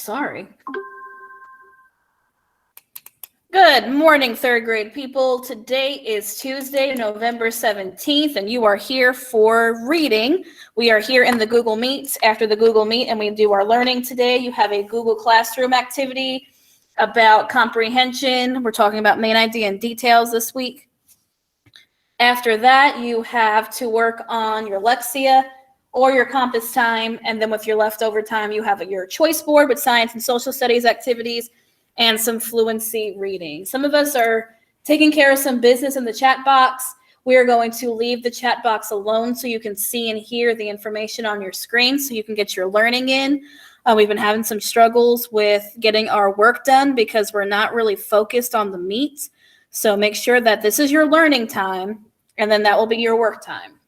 sorry. Good morning, third grade people. Today is Tuesday, November 17th, and you are here for reading. We are here in the Google Meet after the Google Meet, and we do our learning today. You have a Google Classroom activity about comprehension. We're talking about main idea and details this week. After that, you have to work on your Lexia or your Compass time, and then with your leftover time, you have your choice board with science and social studies activities and some fluency reading. Some of us are taking care of some business in the chat box. We are going to leave the chat box alone so you can see and hear the information on your screen so you can get your learning in. We've been having some struggles with getting our work done because we're not really focused on the meet. So make sure that this is your learning time, and then that will be your work time.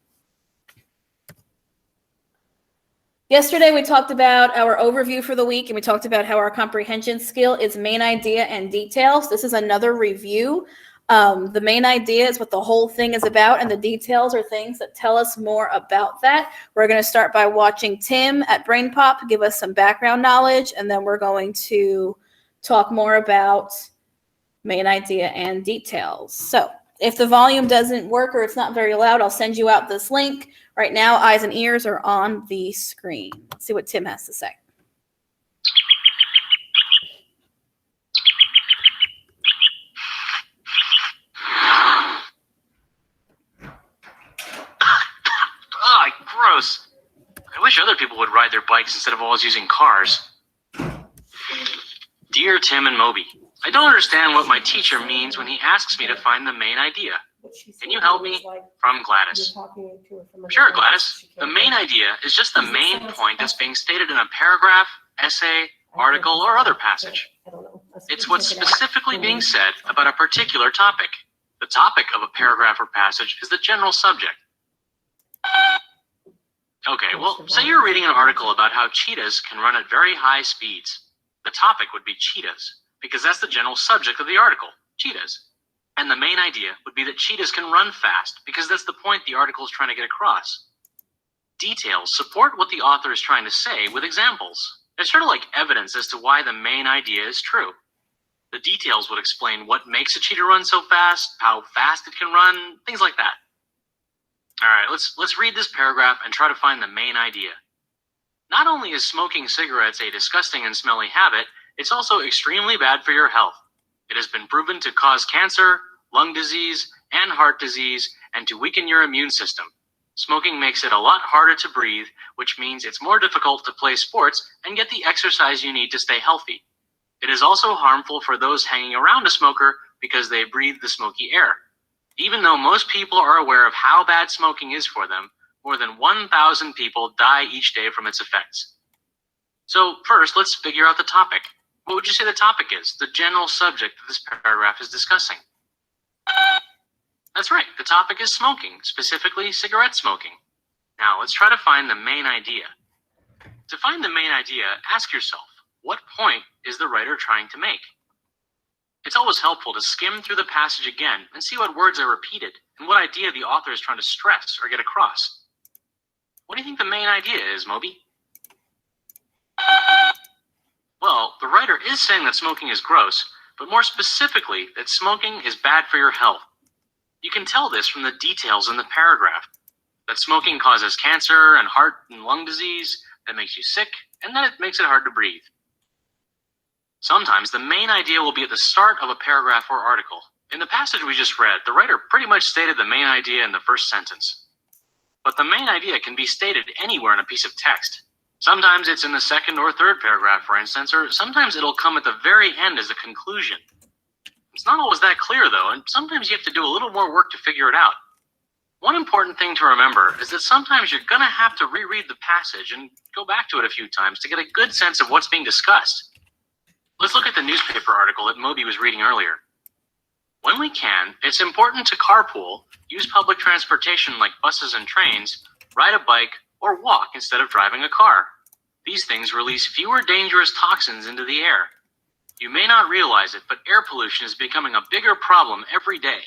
Yesterday, we talked about our overview for the week, and we talked about how our comprehension skill is main idea and details. This is another review. The main idea is what the whole thing is about, and the details are things that tell us more about that. We're going to start by watching Tim at Brain Pop give us some background knowledge, and then we're going to talk more about main idea and details. So if the volume doesn't work or it's not very loud, I'll send you out this link. Right now, eyes and ears are on the screen. Let's see what Tim has to say. Ah, gross. I wish other people would ride their bikes instead of always using cars. Dear Tim and Moby, I don't understand what my teacher means when he asks me to find the main idea. Can you help me? From Gladys. Sure, Gladys. The main idea is just the main point that's being stated in a paragraph, essay, article, or other passage. It's what's specifically being said about a particular topic. The topic of a paragraph or passage is the general subject. Okay, well, say you're reading an article about how cheetahs can run at very high speeds. The topic would be cheetahs, because that's the general subject of the article, cheetahs. And the main idea would be that cheetahs can run fast, because that's the point the article is trying to get across. Details support what the author is trying to say with examples. It's sort of like evidence as to why the main idea is true. The details would explain what makes a cheetah run so fast, how fast it can run, things like that. All right, let's read this paragraph and try to find the main idea. Not only is smoking cigarettes a disgusting and smelly habit, it's also extremely bad for your health. It has been proven to cause cancer, lung disease, and heart disease, and to weaken your immune system. Smoking makes it a lot harder to breathe, which means it's more difficult to play sports and get the exercise you need to stay healthy. It is also harmful for those hanging around a smoker because they breathe the smoky air. Even though most people are aware of how bad smoking is for them, more than 1,000 people die each day from its effects. So first, let's figure out the topic. What would you say the topic is? The general subject that this paragraph is discussing. That's right, the topic is smoking, specifically cigarette smoking. Now, let's try to find the main idea. To find the main idea, ask yourself, what point is the writer trying to make? It's always helpful to skim through the passage again and see what words are repeated and what idea the author is trying to stress or get across. What do you think the main idea is, Moby? Well, the writer is saying that smoking is gross, but more specifically, that smoking is bad for your health. You can tell this from the details in the paragraph, that smoking causes cancer and heart and lung disease, that makes you sick, and that it makes it hard to breathe. Sometimes the main idea will be at the start of a paragraph or article. In the passage we just read, the writer pretty much stated the main idea in the first sentence. But the main idea can be stated anywhere in a piece of text. Sometimes it's in the second or third paragraph, for instance, or sometimes it'll come at the very end as a conclusion. It's not always that clear, though, and sometimes you have to do a little more work to figure it out. One important thing to remember is that sometimes you're going to have to reread the passage and go back to it a few times to get a good sense of what's being discussed. Let's look at the newspaper article that Moby was reading earlier. When we can, it's important to carpool, use public transportation like buses and trains, ride a bike, or walk instead of driving a car. These things release fewer dangerous toxins into the air. You may not realize it, but air pollution is becoming a bigger problem every day.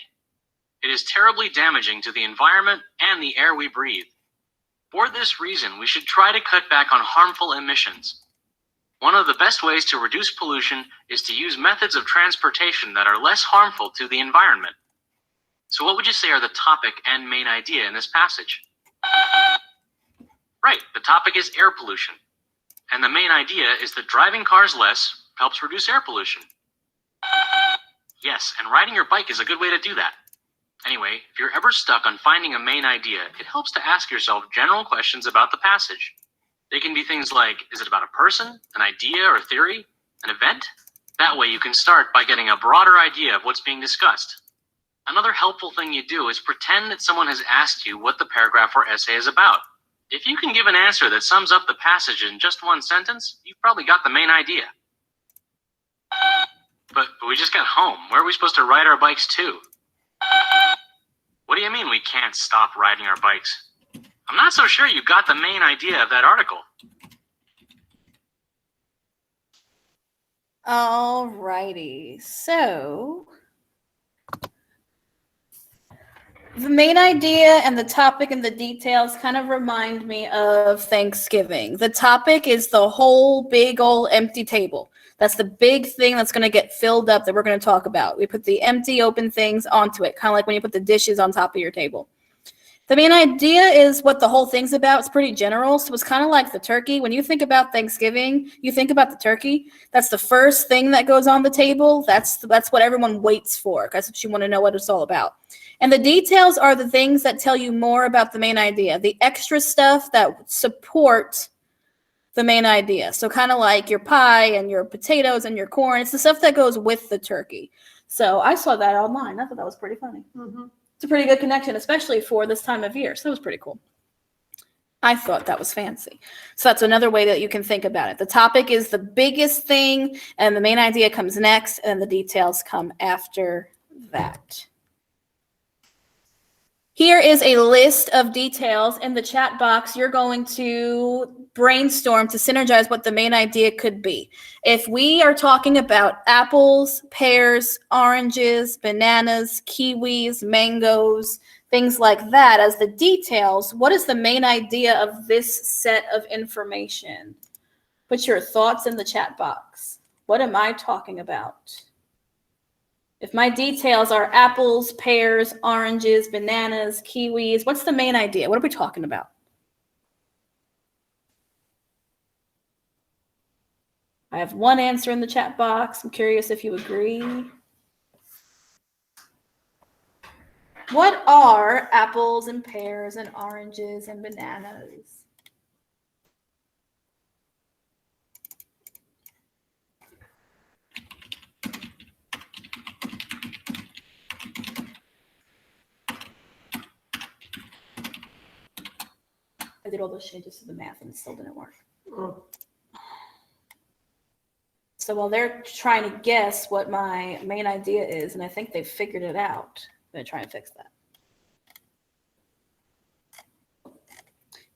It is terribly damaging to the environment and the air we breathe. For this reason, we should try to cut back on harmful emissions. One of the best ways to reduce pollution is to use methods of transportation that are less harmful to the environment. So what would you say are the topic and main idea in this passage? Right, the topic is air pollution. And the main idea is that driving cars less helps reduce air pollution. Yes, and riding your bike is a good way to do that. Anyway, if you're ever stuck on finding a main idea, it helps to ask yourself general questions about the passage. They can be things like, is it about a person, an idea or theory, an event? That way you can start by getting a broader idea of what's being discussed. Another helpful thing you do is pretend that someone has asked you what the paragraph or essay is about. If you can give an answer that sums up the passage in just one sentence, you've probably got the main idea. But we just got home. Where are we supposed to ride our bikes to? What do you mean we can't stop riding our bikes? I'm not so sure you got the main idea of that article. Alrighty, so the main idea and the topic and the details kind of remind me of Thanksgiving. The topic is the whole big old empty table. That's the big thing that's going to get filled up that we're going to talk about. We put the empty open things onto it, kind of like when you put the dishes on top of your table. The main idea is what the whole thing's about. It's pretty general. So it's kind of like the turkey. When you think about Thanksgiving, you think about the turkey. That's the first thing that goes on the table. That's what everyone waits for. That's what you want to know what it's all about. And the details are the things that tell you more about the main idea, the extra stuff that support the main idea. So kind of like your pie and your potatoes and your corn. It's the stuff that goes with the turkey. So I saw that online. I thought that was pretty funny. Mm-hmm. It's a pretty good connection, especially for this time of year. So that was pretty cool. I thought that was fancy. So that's another way that you can think about it. The topic is the biggest thing, and the main idea comes next, and the details come after that. Here is a list of details in the chat box. You're going to brainstorm to synergize what the main idea could be. If we are talking about apples, pears, oranges, bananas, kiwis, mangoes, things like that as the details, what is the main idea of this set of information? Put your thoughts in the chat box. What am I talking about? If my details are apples, pears, oranges, bananas, kiwis, what's the main idea? What are we talking about? I have one answer in the chat box. I'm curious if you agree. What are apples and pears and oranges and bananas? I did all those changes to the math and it still didn't work. So while they're trying to guess what my main idea is, and I think they've figured it out, I'm going to try and fix that.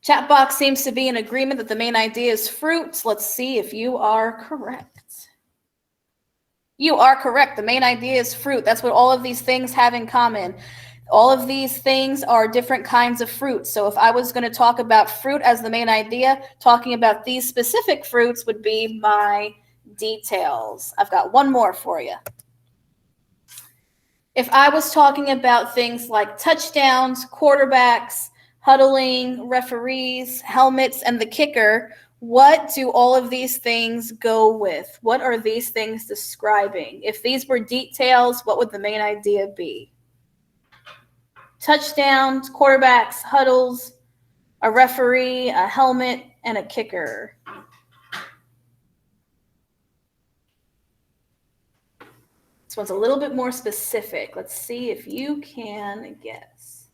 Chat box seems to be in agreement that the main idea is fruits. Let's see if you are correct. You are correct. The main idea is fruit. That's what all of these things have in common. All of these things are different kinds of fruits. So if I was going to talk about fruit as the main idea, talking about these specific fruits would be my details. I've got one more for you. If I was talking about things like touchdowns, quarterbacks, huddling, referees, helmets, and the kicker, what do all of these things go with? What are these things describing? If these were details, what would the main idea be? Touchdowns, quarterbacks, huddles, a referee, a helmet, and a kicker. This one's a little bit more specific. Let's see if you can guess.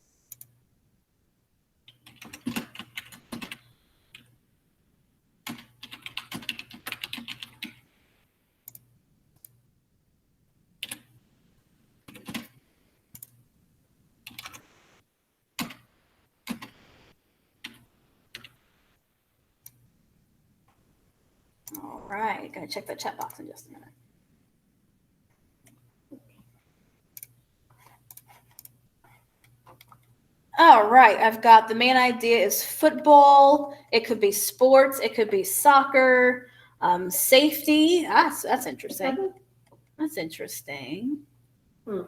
All right, gonna check the chat box in just a minute. All right, I've got the main idea is football. It could be sports. It could be soccer. Safety. That's interesting. That's interesting. Got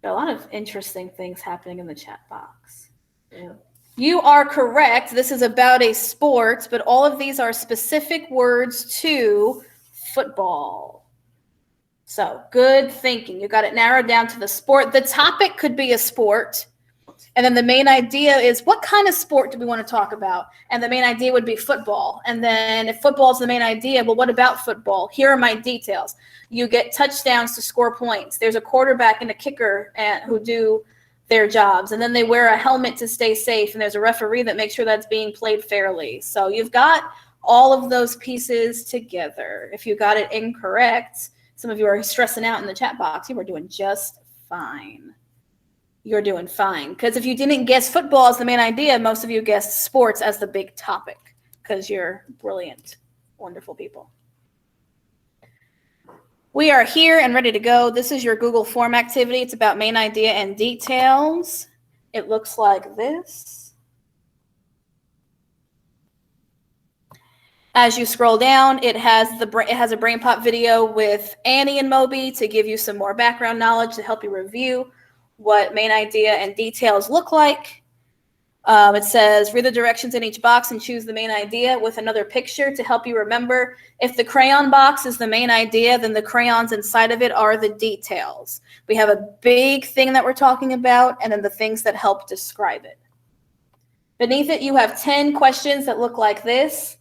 a lot of interesting things happening in the chat box. Yeah. You are correct. This is about a sport, but all of these are specific words to football. So good thinking. You got it narrowed down to the sport. The topic could be a sport. And then the main idea is, what kind of sport do we want to talk about? And the main idea would be football. And then if football is the main idea, well, what about football? Here are my details. You get touchdowns to score points. There's a quarterback and a kicker who do their jobs. And then they wear a helmet to stay safe. And there's a referee that makes sure that's being played fairly. So you've got all of those pieces together. If you got it incorrect, some of you are stressing out in the chat box. You are doing just fine. You're doing fine. Because if you didn't guess football as the main idea, most of you guessed sports as the big topic, because you're brilliant, wonderful people. We are here and ready to go. This is your Google Form activity. It's about main idea and details. It looks like this. As you scroll down, it has a BrainPop video with Annie and Moby to give you some more background knowledge to help you review what main idea and details look like. It says, read the directions in each box and choose the main idea with another picture to help you remember. If the crayon box is the main idea, then the crayons inside of it are the details. We have a big thing that we're talking about, and then the things that help describe it. Beneath it, you have 10 questions that look like this.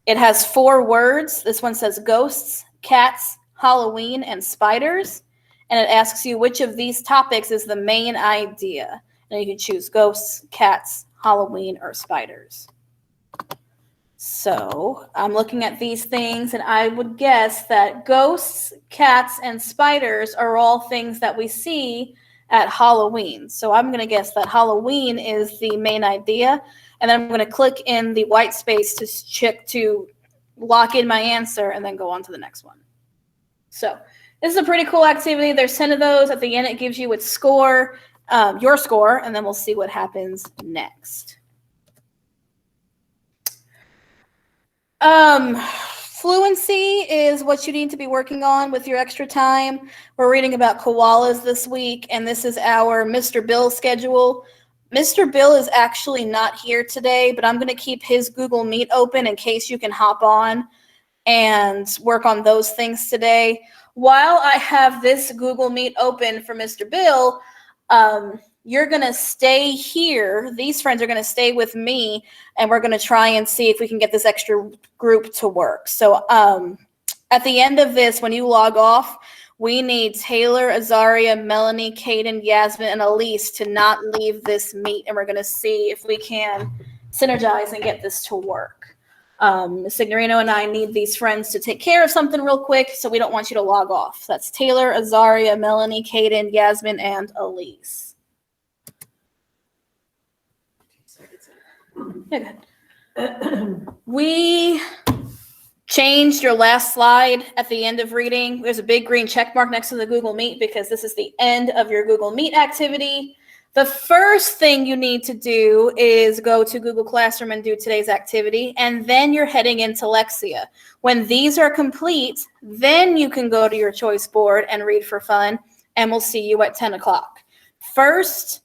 It has 4 words. This one says ghosts, cats, Halloween, and spiders. And it asks you which of these topics is the main idea. And you can choose ghosts, cats, Halloween, or spiders. So I'm looking at these things, and I would guess that ghosts, cats, and spiders are all things that we see at Halloween. So I'm going to guess that Halloween is the main idea. And then I'm going to click in the white space to lock in my answer and then go on to the next one. So this is a pretty cool activity. There's 10 of those. At the end, it gives you its score, your score, and then we'll see what happens next. Fluency is what you need to be working on with your extra time. We're reading about koalas this week, and this is our Mr. Bill schedule. Mr. Bill is actually not here today, but I'm going to keep his Google Meet open in case you can hop on and work on those things today. While I have this Google Meet open for Mr. Bill, you're going to stay here. These friends are going to stay with me, and we're going to try and see if we can get this extra group to work. So at the end of this, when you log off, we need Taylor, Azaria, Melanie, Kaden, Yasmin, and Elise to not leave this meet, and we're going to see if we can synergize and get this to work. Ms. Signorino and I need these friends to take care of something real quick, so we don't want you to log off. So that's Taylor, Azaria, Melanie, Kaden, Yasmin, and Elise. Yeah, good. We changed your last slide at the end of reading. There's a big green check mark next to the Google Meet because this is the end of your Google Meet activity. The first thing you need to do is go to Google Classroom and do today's activity, and then you're heading into Lexia. When these are complete, then you can go to your choice board and read for fun, and we'll see you at 10 o'clock. First,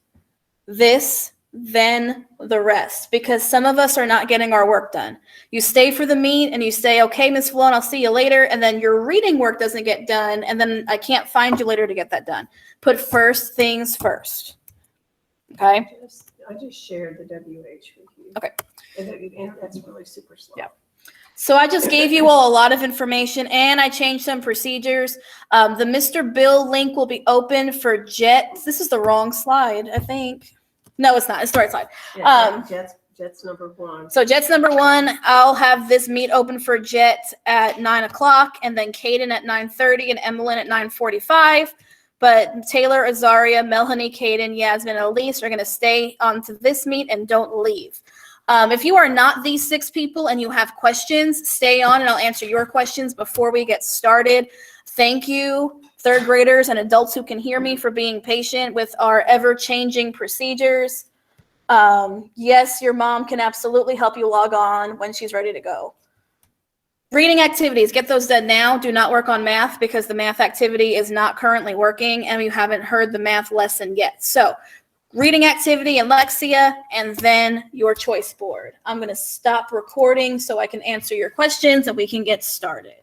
this, then the rest, because some of us are not getting our work done. You stay for the meet, and you say, okay, Ms. Flown, I'll see you later, and then your reading work doesn't get done, and then I can't find you later to get that done. Put first things first. Okay. I just shared the WH with you. Okay. And the internet's really super slow. Yeah. So I just gave you all a lot of information, and I changed some procedures. The Mr. Bill link will be open for JETS. This is the wrong slide, I think. No, it's not. It's the right slide. Yeah, JETS number 1. So JETS number 1, I'll have this meet open for JETS at 9 o'clock, and then Kaden at 9:30 and Emmeline at 9:45. But Taylor, Azaria, Melanie, Kaden, Yasmin, and Elise are going to stay on to this meet and don't leave. If you are not these 6 people and you have questions, stay on and I'll answer your questions before we get started. Thank you, 3rd graders and adults who can hear me, for being patient with our ever-changing procedures. Yes, your mom can absolutely help you log on when she's ready to go. Reading activities, get those done now. Do not work on math because the math activity is not currently working and you haven't heard the math lesson yet. So reading activity and Lexia, and then your choice board. I'm going to stop recording so I can answer your questions and we can get started.